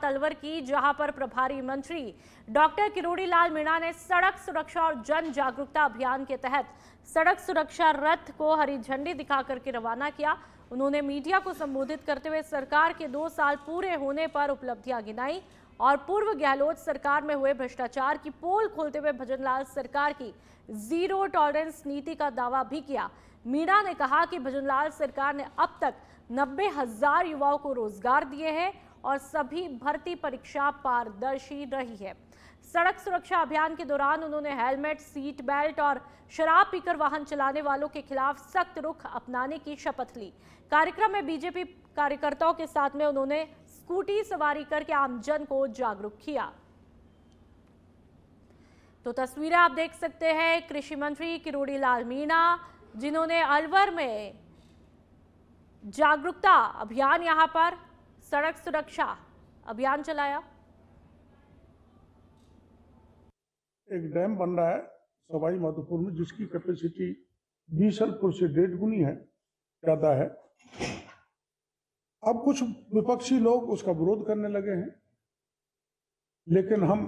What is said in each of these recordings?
अलवर की, जहां पर प्रभारी मंत्री डॉक्टर किरोड़ी लाल मीणा ने सड़क सुरक्षा और जन जागरूकता अभियान के तहत सड़क सुरक्षा रथ को हरी झंडी दिखा करके रवाना किया। उन्होंने मीडिया को संबोधित करते हुए सरकार के 2 साल पूरे होने पर उपलब्धियां गिनाई और पूर्व गहलोत सरकार में हुए भ्रष्टाचार की पोल खोलते हुए भजनलाल सरकार की जीरो टॉलरेंस नीति का दावा भी किया। मीणा ने कहा कि भजनलाल सरकार ने अब तक 90,000 युवाओं को रोजगार दिए हैं और सभी भर्ती परीक्षा पारदर्शी रही है। सड़क सुरक्षा अभियान के दौरान उन्होंने हेलमेट, सीट बेल्ट और शराब पीकर वाहन चलाने वालों के खिलाफ सख्त रुख अपनाने की शपथ ली। कार्यक्रम में बीजेपी कार्यकर्ताओं के साथ में उन्होंने स्कूटी सवारी करके आमजन को जागरूक किया। तो तस्वीरें आप देख सकते हैं कृषि मंत्री किरोड़ी लाल मीणा, जिन्होंने अलवर में जागरूकता अभियान, यहां पर सड़क सुरक्षा अभियान चलाया। एक डैम बन रहा है सवाई माधोपुर में, जिसकी कैपेसिटी बीसलपुर से 1.5 गुनी है, ज्यादा है। अब कुछ विपक्षी लोग उसका विरोध करने लगे हैं, लेकिन हम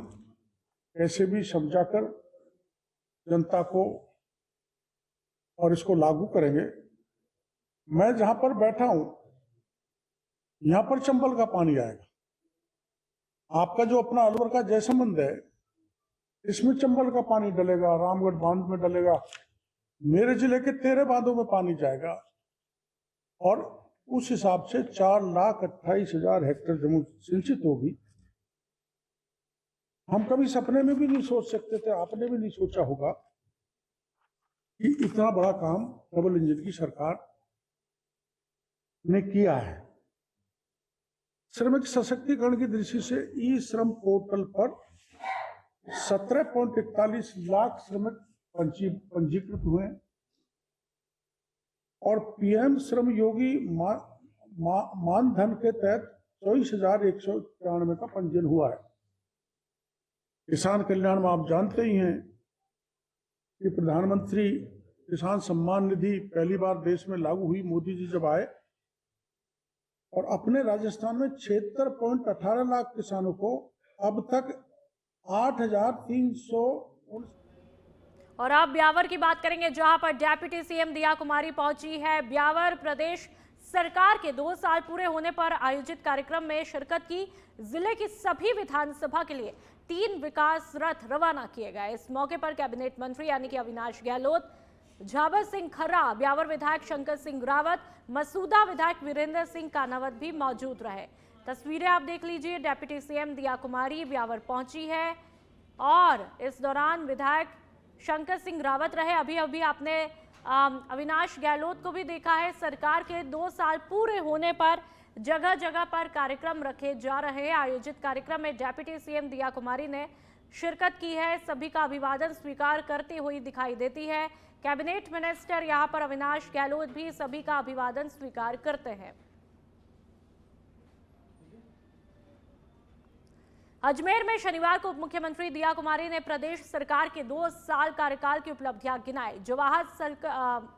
कैसे भी समझाकर जनता को और इसको लागू करेंगे। मैं जहां पर बैठा हूं, यहां पर चंबल का पानी आएगा। आपका जो अपना अलवर का जयसमंद है, इसमें चंबल का पानी डलेगा, रामगढ़ बांध में डलेगा, मेरे जिले के 13 बांधों में पानी जाएगा और उस हिसाब से 4,28,000 हेक्टेयर जमीन सिंचित होगी। हम कभी सपने में भी नहीं सोच सकते थे, आपने भी नहीं सोचा होगा कि इतना बड़ा काम डबल इंजन की सरकार ने किया है। श्रमिक सशक्तिकरण की दृष्टि से ई श्रम पोर्टल पर 17.41 लाख श्रमिक पंजीकृत हुए और पीएम श्रम योगी मानधन के तहत 24,194 का पंजीयन हुआ है। किसान कल्याण में आप जानते ही हैं कि प्रधानमंत्री किसान सम्मान निधि पहली बार देश में लागू हुई, मोदी जी जब आए, और अपने राजस्थान में 76.18 लाख किसानों को अब तक 8,300। और अब ब्यावर की बात करेंगे, जहां पर डेप्यूटी सीएम दिया कुमारी पहुंची है। ब्यावर प्रदेश सरकार के 2 साल पूरे होने पर आयोजित कार्यक्रम में शिरकत की। जिले की सभी विधानसभा के लिए 3 विकास रथ रवाना किए गए। इस मौके पर कैबिनेट मंत्री यानी कि अविनाश गहलोत, झाबर सिंह खर्रा, ब्यावर विधायक शंकर सिंह रावत, मसूदा विधायक वीरेंद्र सिंह कानावत भी मौजूद रहे। तस्वीरें आप देख लीजिए, डेप्यूटी सीएम दिया कुमारी ब्यावर पहुंची है और इस दौरान विधायक शंकर सिंह रावत रहे। अभी आपने अविनाश गहलोत को भी देखा है। सरकार के 2 साल पूरे होने पर जगह जगह पर कार्यक्रम रखे जा रहे हैं। आयोजित कार्यक्रम में डेप्यूटी सीएम दिया कुमारी ने शिरकत की है। सभी का अभिवादन स्वीकार करती हुई दिखाई देती है। कैबिनेट मिनिस्टर यहां पर अविनाश गहलोत भी सभी का अभिवादन स्वीकार करते हैं। अजमेर में शनिवार को उप मुख्यमंत्री दिया कुमारी ने प्रदेश सरकार के 2 साल कार्यकाल की उपलब्धियां गिनाई। जवाहरलाल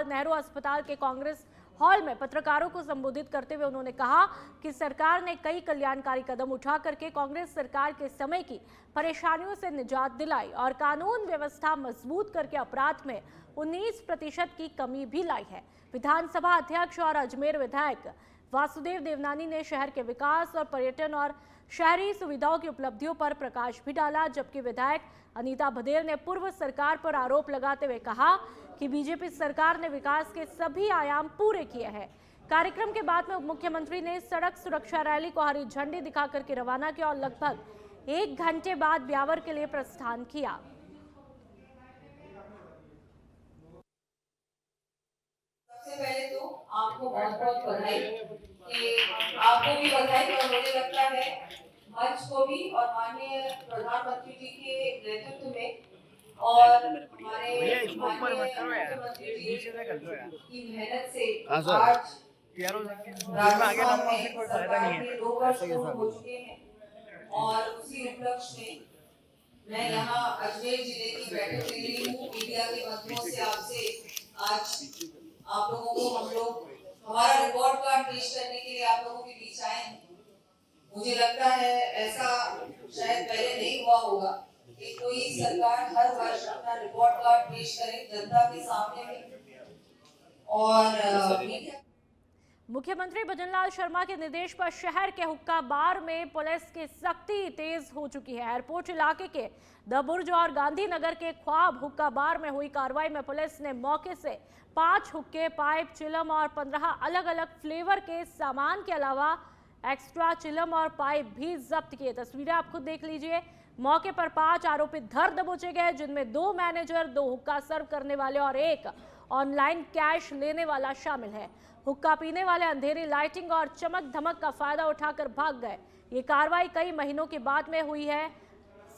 नेहरू अस्पताल के कांग्रेस हॉल में पत्रकारों को संबोधित करते हुए उन्होंने कहा कि सरकार ने कई कल्याणकारी कदम उठा करके कांग्रेस सरकार के समय की परेशानियों से निजात दिलाई और कानून व्यवस्था मजबूत करके अपराध में 19% की कमी भी लाई है। विधानसभा अध्यक्ष और अजमेर विधायक वासुदेव देवनानी ने शहर के विकास और पर्यटन और शहरी सुविधाओं की उपलब्धियों पर प्रकाश भी डाला, जबकि विधायक अनीता भदेल ने पूर्व सरकार पर आरोप लगाते हुए कहा कि बीजेपी सरकार ने विकास के सभी आयाम पूरे किए हैं। कार्यक्रम के बाद में उप मुख्यमंत्री ने सड़क सुरक्षा रैली को हरी झंडी दिखा करके रवाना किया और लगभग 1 घंटे बाद ब्यावर के लिए प्रस्थान किया। सबसे पहले तो आपको बहुत-बहुत बधाई, कि आपको भी बधाई और मुझे लगता है मंच को भी और माननीय प्रधानमंत्री जी के नेतृत्व में और हमारे मुख्यमंत्री जी की मेहनत से आज राजस्थान में सरकार के 2 वर्ष पूर्ण हो चुके हैं और उसी उपलक्ष्य में मैं यहाँ अजमेर जिले की बैठक ले रही हूँ। मीडिया के माध्यमों से आपसे आज आप लोगों को हम लोग हमारा रिपोर्ट कार्ड पेश करने के लिए आप लोगों के बीच आए हैं। मुझे लगता है ऐसा शायद पहले नहीं हुआ होगा कि कोई सरकार हर वर्ष अपना रिपोर्ट कार्ड पेश करे जनता के सामने में और मीडिया। मुख्यमंत्री भजनलाल शर्मा के निर्देश पर शहर के हुक्का बार में पुलिस की सख्ती तेज हो चुकी है। एयरपोर्ट इलाके के द बुर्ज और गांधीनगर के ख्वाब हुक्का बार में हुई कार्रवाई में पुलिस ने मौके से 5 हुक्के, पाइप, चिलम और 15 अलग अलग फ्लेवर के सामान के अलावा एक्स्ट्रा चिलम और पाइप भी जब्त किए। तस्वीरें आप खुद देख लीजिए। मौके पर 5 आरोपी धर दबोचे गए, जिनमें 2 मैनेजर, 2 हुक्का सर्व करने वाले और 1 ऑनलाइन कैश लेने वाला शामिल है। हुक्का पीने वाले अंधेरी लाइटिंग और चमक धमक का फायदा उठाकर भाग गए। ये कार्रवाई कई महीनों के बाद में हुई है।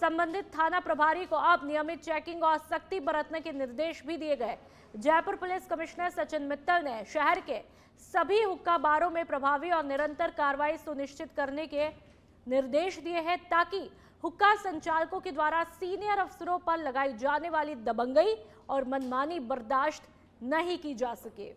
संबंधित थाना प्रभारी को अब नियमित चेकिंग और सख्ती बरतने के निर्देश भी दिए गए। जयपुर पुलिस कमिश्नर सचिन मित्तल ने शहर के सभी हुक्का बारों में प्रभावी और निरंतर कार्रवाई सुनिश्चित करने के निर्देश दिए हैं, ताकि हुक्का संचालकों के द्वारा सीनियर अफसरों पर लगाई जाने वाली दबंगई और मनमानी बर्दाश्त नहीं की जा सके।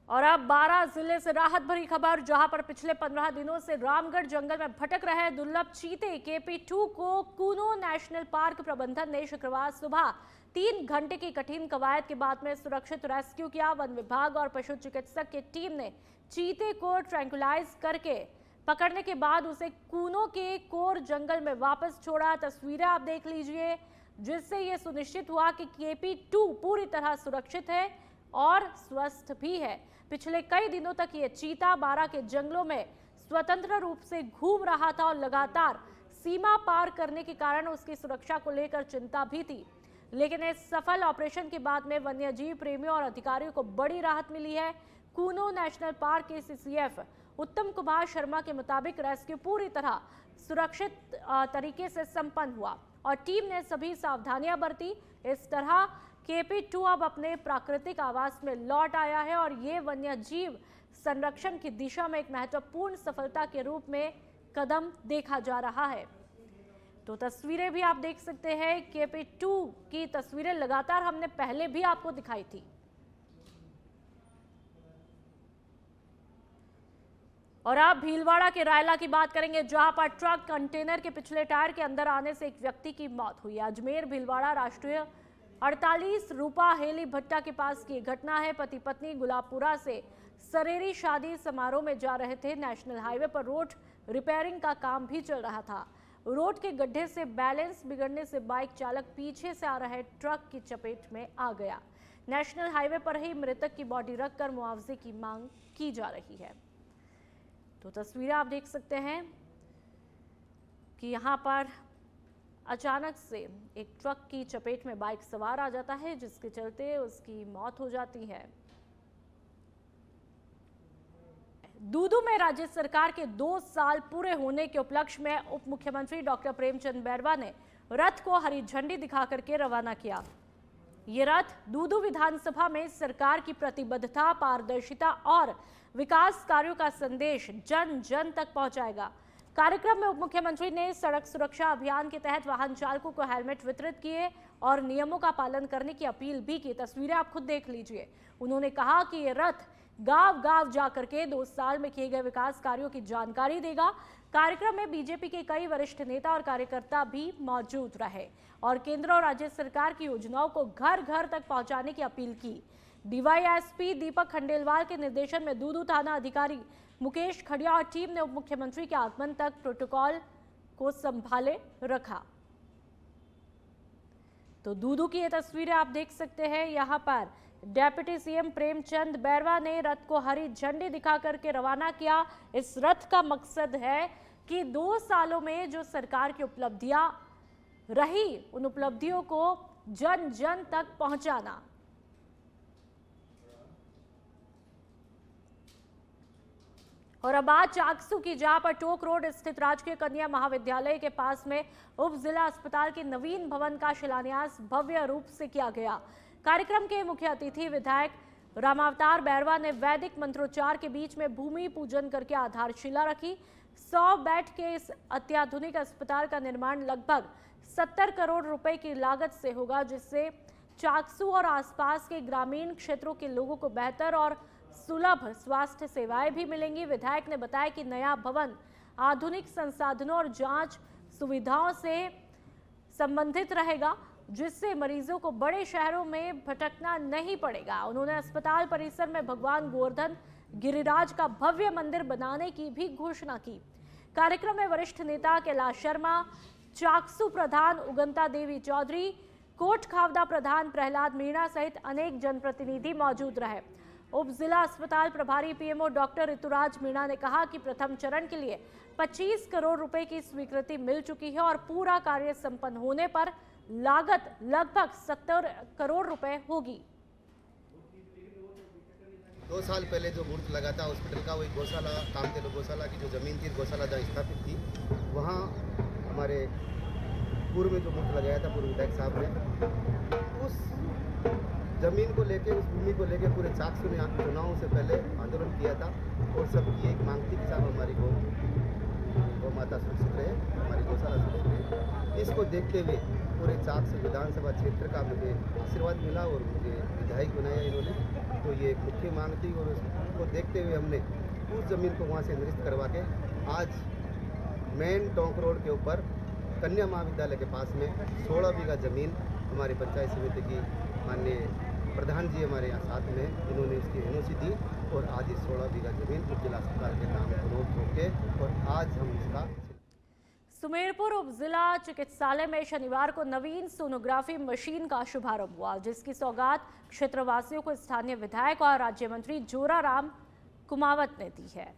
और अब 12 जिले से राहत भरी खबर, जहां पर पिछले 15 दिनों से रामगढ़ जंगल में भटक रहे दुर्लभ चीते KP2 को कूनो नेशनल पार्क प्रबंधन ने शुक्रवार सुबह 3 घंटे की कठिन कवायद के बाद में सुरक्षित रेस्क्यू किया। वन विभाग और पशु चिकित्सक की टीम ने चीते को ट्रैंकुलाइज करके पकड़ने के बाद उसे कूनो के कोर जंगल में वापस छोड़ा। तस्वीरें आप देख लीजिए, जिससे यह सुनिश्चित हुआ कि KP2 पूरी तरह सुरक्षित है और स्वस्थ भी है। पिछले कई दिनों तक ये चीता 12 के जंगलों में स्वतंत्र रूप से घूम रहा था और लगातार सीमा पार करने के कारण उसकी सुरक्षा को लेकर चिंता भी थी। लेकिन इस सफल ऑपरेशन के बाद में वन्यजीव प्रेमियों और अधिकारियों को बड़ी राहत मिली है। कूनो नेशनल पार्क के CCF उत्तम कुमार शर्मा के मुताबिक रेस्क्यू पूरी तरह सुरक्षित तरीके से संपन्न हुआ और टीम ने सभी सावधानियां बरती। इस तरह KP2 अब अपने प्राकृतिक आवास में लौट आया है और ये वन्यजीव संरक्षण की दिशा में एक महत्वपूर्ण सफलता के रूप में कदम देखा जा रहा है। तो तस्वीरें भी आप देख सकते हैं। KP2 की तस्वीरें लगातार हमने पहले भी आपको दिखाई थी। और अब भीलवाड़ा के रायला की बात करेंगे, जहां पर ट्रक कंटेनर के पिछले टायर के अंदर आने से एक व्यक्ति की मौत हुई। अजमेर भीलवाड़ा राष्ट्रीय 48 रूपा हेली भट्टा के पास की घटना है। पति पत्नी गुलाबपुरा से सरेरी शादी समारोह में जा रहे थे। नेशनल हाईवे पर रोड रिपेयरिंग का काम भी चल रहा था। रोड के गड्ढे से बैलेंस बिगड़ने से बाइक चालक पीछे से आ रहे ट्रक की चपेट में आ गया। नेशनल हाईवे पर ही मृतक की बॉडी रखकर मुआवजे की मांग की जा रही है। तो तस्वीरें आप देख सकते हैं कि यहाँ पर अचानक से एक ट्रक की चपेट में बाइक सवार आ जाता है, जिसके चलते उसकी मौत हो जाती है। दूदू में राज्य सरकार के 2 साल पूरे होने के उपलक्ष्य में उप मुख्यमंत्री डॉक्टर प्रेमचंद बैरवा ने रथ को हरी झंडी दिखा करके रवाना किया। ये रथ दूदू विधानसभा में सरकार की प्रतिबद्धता, पारदर्शिता और विकास कार्यों का संदेश जन जन तक पहुंचाएगा। कार्यक्रम में उप मुख्यमंत्री ने सड़क सुरक्षा अभियान के तहत वाहन चालकों को हेलमेट वितरित किए और नियमों का पालन करने की अपील भी की। तस्वीरें आप खुद देख लीजिए। उन्होंने कहा कि ये रथ गांव गांव जाकर के 2 साल में किए गए विकास कार्यों की जानकारी देगा। कार्यक्रम में बीजेपी के कई वरिष्ठ नेता और कार्यकर्ता भी मौजूद रहे और केंद्र और राज्य सरकार की योजनाओं को घर घर तक पहुंचाने की अपील की। DYSP दीपक खंडेलवाल के निर्देशन में दूदू थाना अधिकारी मुकेश खड़िया और टीम ने उप मुख्यमंत्री के आगमन तक प्रोटोकॉल को संभाले रखा। तो दूदू की ये तस्वीरें आप देख सकते हैं। यहाँ पर डेप्यूटी CM प्रेमचंद बैरवा ने रथ को हरी झंडी दिखा करके रवाना किया। इस रथ का मकसद है कि 2 सालों में जो सरकार की उपलब्धियां रही, उन उपलब्धियों को जन जन तक पहुंचाना। और अब बात चाकसू की, जहां पर टोक रोड स्थित राजकीय कन्या महाविद्यालय के पास में उप जिला अस्पताल के नवीन भवन का शिलान्यास भव्य रूप से किया गया। कार्यक्रम के मुख्य अतिथि विधायक रामावतार बैरवा ने वैदिक मंत्रोच्चार के बीच में भूमि पूजन करके आधारशिला रखी। 100 बेड के इस अत्याधुनिक अस्पताल का निर्माण लगभग 70 करोड़ रुपए की लागत से होगा, जिससे चाकसू और आसपास के ग्रामीण क्षेत्रों के लोगों को बेहतर और सुलभ स्वास्थ्य सेवाएं भी मिलेंगी। विधायक ने बताया कि नया भवन आधुनिक संसाधनों और जांच सुविधाओं से संबंधित रहेगा, जिससे मरीजों को बड़े शहरों में भटकना नहीं पड़ेगा। उन्होंने अस्पताल परिसर में भगवान गोवर्धन गिरिराज का भव्य मंदिर बनाने की भी घोषणा की। कार्यक्रम में वरिष्ठ नेता कैलाश शर्मा, चाकसू प्रधान उगंता देवी चौधरी, कोट खावदा प्रधान प्रहलाद मीणा सहित अनेक जनप्रतिनिधि मौजूद रहे। उप जिला अस्पताल प्रभारी पीएमओ डॉक्टर ऋतुराज मीणा ने कहा कि प्रथम चरण के लिए 25 करोड़ रुपए की स्वीकृति मिल चुकी है और पूरा कार्य संपन्न होने पर लागत लगभग 70 करोड़ रुपए होगी। 2 साल पहले जो मुहूर्त लगा था हॉस्पिटल का, वही गौशाला कामतेलो गौशाला की जो ज़मीन थी, गौशाला जहाँ स्थापित थी, वहाँ हमारे पूर्व में जो मुहूर्त लगाया था पूर्व विधायक साहब ने, उस ज़मीन को लेके, उस भूमि को लेके पूरे चाकसू ने चुनावों से पहले आंदोलन किया था और सबकी एक मांग थी कि साहब हमारी गौ माता सुरक्षित रहे, हमारी गौशाला सुरक्षित रहे। इसको देखते हुए पूरे चाकसू विधानसभा क्षेत्र का मुझे आशीर्वाद मिला और मुझे विधायक बनाया इन्होंने, तो ये एक मुख्य मांग थी और उसको देखते हुए हमने उस ज़मीन को वहाँ से निरस्त करवा के आज मेन टोंक रोड के ऊपर कन्या महाविद्यालय के पास में 16 बीघा ज़मीन हमारी पंचायत समिति की माननीय प्रधान जी हमारे यहाँ साथ में, इन्होंने उसकी एनओसी दी और आज इस 16 बीघा ज़मीन उप जिला अस्पताल के नाम रोक होके और आज हम इसका सुमेरपुर उप जिला चिकित्सालय में शनिवार को नवीन सोनोग्राफी मशीन का शुभारंभ हुआ, जिसकी सौगात क्षेत्रवासियों को स्थानीय विधायक और राज्य मंत्री जोराराम कुमावत ने दी है।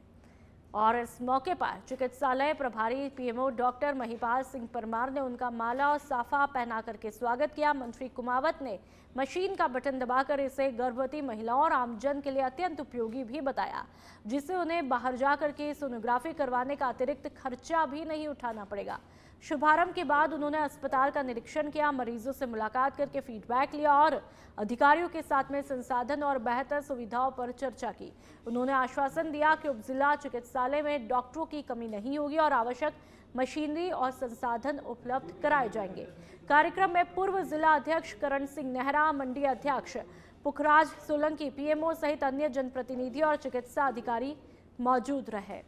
और इस मौके पर चिकित्सालय प्रभारी पीएमओ डॉक्टर महिपाल सिंह परमार ने उनका माला और साफा पहना करके स्वागत किया। मंत्री कुमावत ने मशीन का बटन दबाकर इसे गर्भवती महिलाओं और आमजन के लिए अत्यंत उपयोगी भी बताया, जिससे उन्हें बाहर जाकर के सोनोग्राफी करवाने का अतिरिक्त खर्चा भी नहीं उठाना पड़ेगा। शुभारंभ के बाद उन्होंने अस्पताल का निरीक्षण किया, मरीजों से मुलाकात करके फीडबैक लिया और अधिकारियों के साथ में संसाधन और बेहतर सुविधाओं पर चर्चा की। उन्होंने आश्वासन दिया कि उप जिला चिकित्सालय में डॉक्टरों की कमी नहीं होगी और आवश्यक मशीनरी और संसाधन उपलब्ध कराए जाएंगे। कार्यक्रम में पूर्व जिला अध्यक्ष करण सिंह नेहरा, मंडी अध्यक्ष पुखराज सोलंकी, पीएमओ सहित अन्य जनप्रतिनिधि और चिकित्सा अधिकारी मौजूद रहे।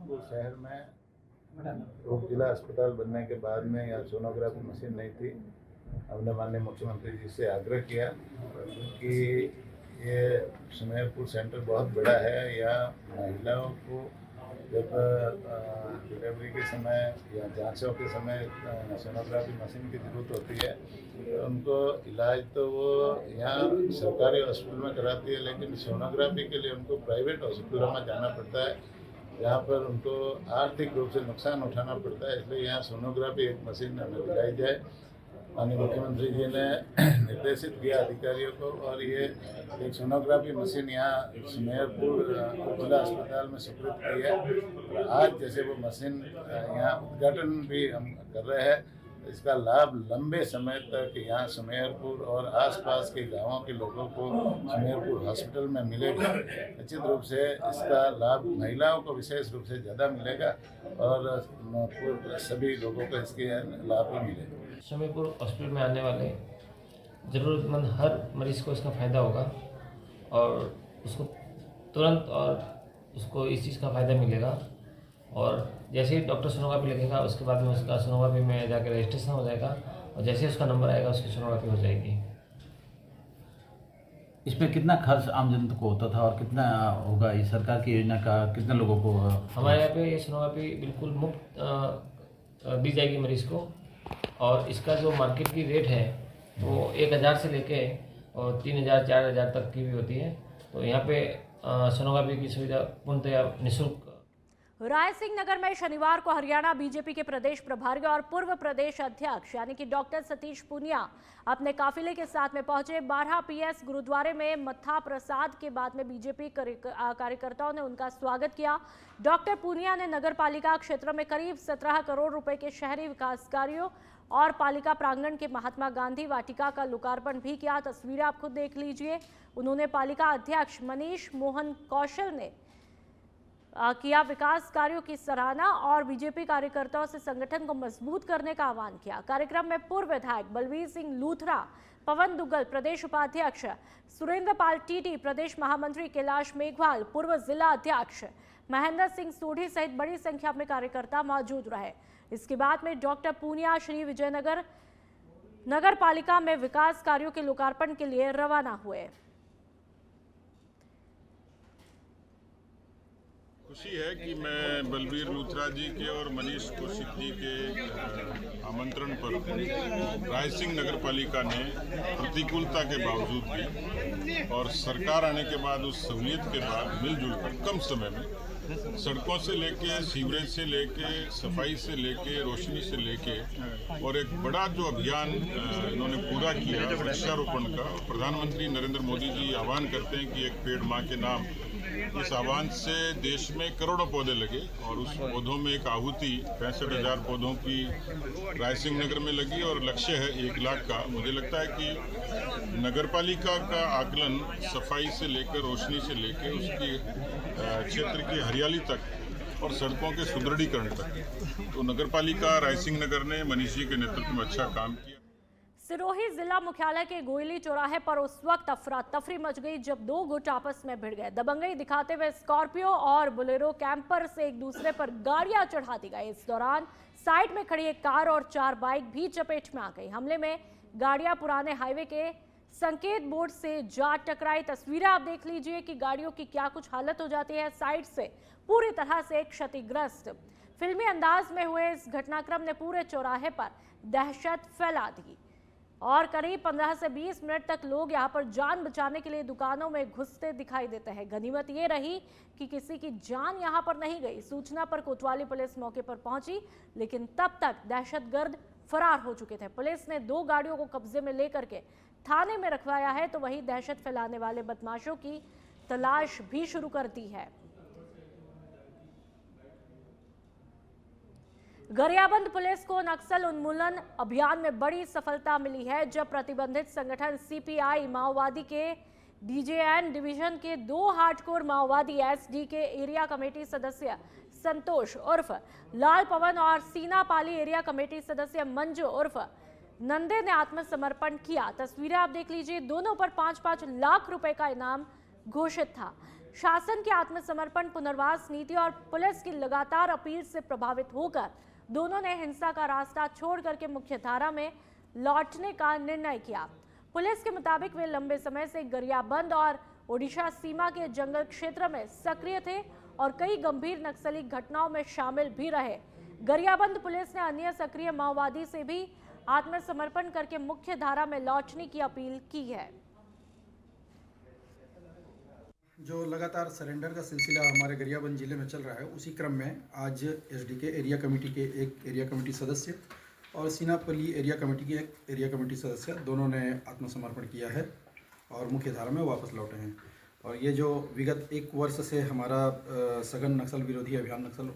शहर में उप जिला अस्पताल बनने के बाद में यहाँ सोनोग्राफी मशीन नहीं थी। हमने माननीय मुख्यमंत्री जी से आग्रह किया कि ये सुमेरपुर सेंटर बहुत बड़ा है, या महिलाओं को जब डिलीवरी के समय या जांचों के समय सोनोग्राफी मशीन की ज़रूरत होती है, तो उनको इलाज तो वो यहाँ सरकारी हॉस्पिटल में कराती है, लेकिन सोनोग्राफी के लिए उनको प्राइवेट हॉस्पिटलों में जाना पड़ता है, जहाँ पर उनको आर्थिक रूप से नुकसान उठाना पड़ता है। इसलिए यहाँ सोनोग्राफी एक मशीन हमें दिलाई जाए। माननीय मुख्यमंत्री जी ने निर्देशित किया अधिकारियों को, और ये एक सोनोग्राफी मशीन यहाँ सुमेरपुर जिला अस्पताल में सुपुर्द की है। और आज जैसे वो मशीन यहाँ उद्घाटन भी हम कर रहे हैं, इसका लाभ लंबे समय तक यहाँ सुमेरपुर और आसपास के गांवों के लोगों को सुमेरपुर हॉस्पिटल में मिलेगा। निश्चित रूप से इसका लाभ महिलाओं को विशेष रूप से ज़्यादा मिलेगा और सभी लोगों को इसके लाभ भी मिलेगा। सुमेरपुर हॉस्पिटल में आने वाले ज़रूरतमंद हर मरीज़ को इसका फ़ायदा होगा और उसको तुरंत और उसको इस चीज़ का फ़ायदा मिलेगा। और जैसे ही डॉक्टर सोनोग्राफी लगेगा, उसके बाद में उसका सोनोग्राफी में जाकर रजिस्ट्रेशन हो जाएगा और जैसे उसका नंबर आएगा उसकी सोनोग्राफी हो जाएगी। इस पर कितना खर्च आम जनता को होता था और कितना होगा, ये सरकार की योजना का कितने लोगों को? हमारे यहाँ पे ये सोनोग्राफी बिल्कुल मुफ्त दी जाएगी मरीज़ को, और इसका जो मार्केट की रेट है वो 1000 से लेके और 3000 4000 तक की भी होती है। तो यहाँ पे सोनोग्राफी की सुविधा पूर्णतया निःशुल्क। रायसिंह नगर में शनिवार को हरियाणा बीजेपी के प्रदेश प्रभारी और पूर्व प्रदेश अध्यक्ष यानी कि डॉक्टर सतीश पूनिया अपने काफिले के साथ में पहुंचे। 12 PS गुरुद्वारे में मत्था प्रसाद के बाद में बीजेपी कार्यकर्ताओं ने उनका स्वागत किया। डॉक्टर पूनिया ने नगर पालिका क्षेत्र में करीब 17 करोड़ रुपए के शहरी विकास कार्यों और पालिका प्रांगण के महात्मा गांधी वाटिका का लोकार्पण भी किया। तस्वीरें आप खुद देख लीजिए। उन्होंने पालिका अध्यक्ष मनीष मोहन कौशल ने किया विकास कार्यों की सराहना और बीजेपी कार्यकर्ताओं से संगठन को मजबूत करने का आह्वान किया। कार्यक्रम में पूर्व विधायक बलवीर सिंह लूथरा, पवन दुग्गल प्रदेश उपाध्यक्ष, सुरेंद्र पाल टीटी प्रदेश महामंत्री, कैलाश मेघवाल पूर्व जिला अध्यक्ष, महेंद्र सिंह सोढ़ी सहित बड़ी संख्या में कार्यकर्ता मौजूद रहे। इसके बाद में डॉक्टर पूनिया श्री विजयनगर नगर पालिका में विकास कार्यों के लोकार्पण के लिए रवाना हुए। खुशी है कि मैं बलवीर लूथरा जी के और मनीष कौशिक जी के आमंत्रण पर रायसिंह नगर पालिका ने प्रतिकूलता के बावजूद भी और सरकार आने के बाद उस सहूलियत के बाद मिलजुल कर कम समय में सड़कों से लेके, सीवरेज से लेके, सफाई से लेके, रोशनी से लेके और एक बड़ा जो अभियान इन्होंने पूरा किया वृक्षारोपण का। प्रधानमंत्री नरेंद्र मोदी जी आह्वान करते हैं कि एक पेड़ माँ के नाम। इस आह्वान से देश में करोड़ों पौधे लगे और उस पौधों में एक आहुति 65,000 पौधों की रायसिंह नगर में लगी और लक्ष्य है 1 लाख का। मुझे लगता है कि नगरपालिका का आकलन सफाई से लेकर, रोशनी से लेकर, उसकी क्षेत्र की हरियाली तक और सड़कों के सुदृढ़ीकरण तक, तो नगरपालिका रायसिंह नगर ने मनीष जी के नेतृत्व में अच्छा काम किया। सिरोही जिला मुख्यालय के गोयली चौराहे पर उस वक्त अफरा तफरी मच गई जब 2 गुट आपस में भिड़ गए। दबंगई दिखाते हुए स्कॉर्पियो और बोलेरो कैंपर से एक दूसरे पर गाड़ियां चढ़ा दी गई। इस दौरान साइड में खड़ी एक कार और 4 बाइक भी चपेट में आ गई। हमले में गाड़ियां पुराने हाईवे के संकेत बोर्ड से जा टकराई। तस्वीरें आप देख लीजिए कि गाड़ियों की क्या कुछ हालत हो जाती है। साइड से पूरी तरह से क्षतिग्रस्त। फिल्मी अंदाज में हुए इस घटनाक्रम ने पूरे चौराहे पर दहशत फैला दी और करीब 15 से 20 मिनट तक लोग यहां पर जान बचाने के लिए दुकानों में घुसते दिखाई देते हैं। गनीमत ये रही कि किसी की जान यहां पर नहीं गई। सूचना पर कोतवाली पुलिस मौके पर पहुंची, लेकिन तब तक दहशतगर्द फरार हो चुके थे। पुलिस ने 2 गाड़ियों को कब्जे में लेकर के थाने में रखवाया है, तो वहीं दहशत फैलाने वाले बदमाशों की तलाश भी शुरू कर दी है। गरियाबंद पुलिस को नक्सल उन्मूलन अभियान में बड़ी सफलता मिली है, जब प्रतिबंधित संगठन सीपीआई माओवादी के डीजेएन डिवीजन के 2 हार्डकोर माओवादी एसडी के एरिया कमेटी सदस्य संतोष उर्फ लाल पवन और सीना पाली एरिया कमेटी सदस्य मंजू उर्फ नंदे ने आत्मसमर्पण किया। तस्वीरें आप देख लीजिए। दोनों पर 5-5 लाख रुपए का इनाम घोषित था। शासन के आत्मसमर्पण, पुनर्वास नीति और पुलिस की लगातार अपील से प्रभावित होकर दोनों ने हिंसा का रास्ता छोड़ करके मुख्य धारा में लौटने का निर्णय किया। पुलिस के मुताबिक वे लंबे समय से गरियाबंद और ओडिशा सीमा के जंगल क्षेत्र में सक्रिय थे और कई गंभीर नक्सली घटनाओं में शामिल भी रहे। गरियाबंद पुलिस ने अन्य सक्रिय माओवादी से भी आत्मसमर्पण करके मुख्य धारा में लौटने की अपील की है। जो लगातार सरेंडर का सिलसिला हमारे गरियाबंद जिले में चल रहा है, उसी क्रम में आज एसडी के एरिया कमेटी के एक एरिया कमेटी सदस्य और सीनापल्ली एरिया कमेटी के एक एरिया कमेटी सदस्य दोनों ने आत्मसमर्पण किया है और मुख्य धारा में वापस लौटे हैं। और ये जो विगत 1 वर्ष से हमारा सघन नक्सल विरोधी अभियान, नक्सल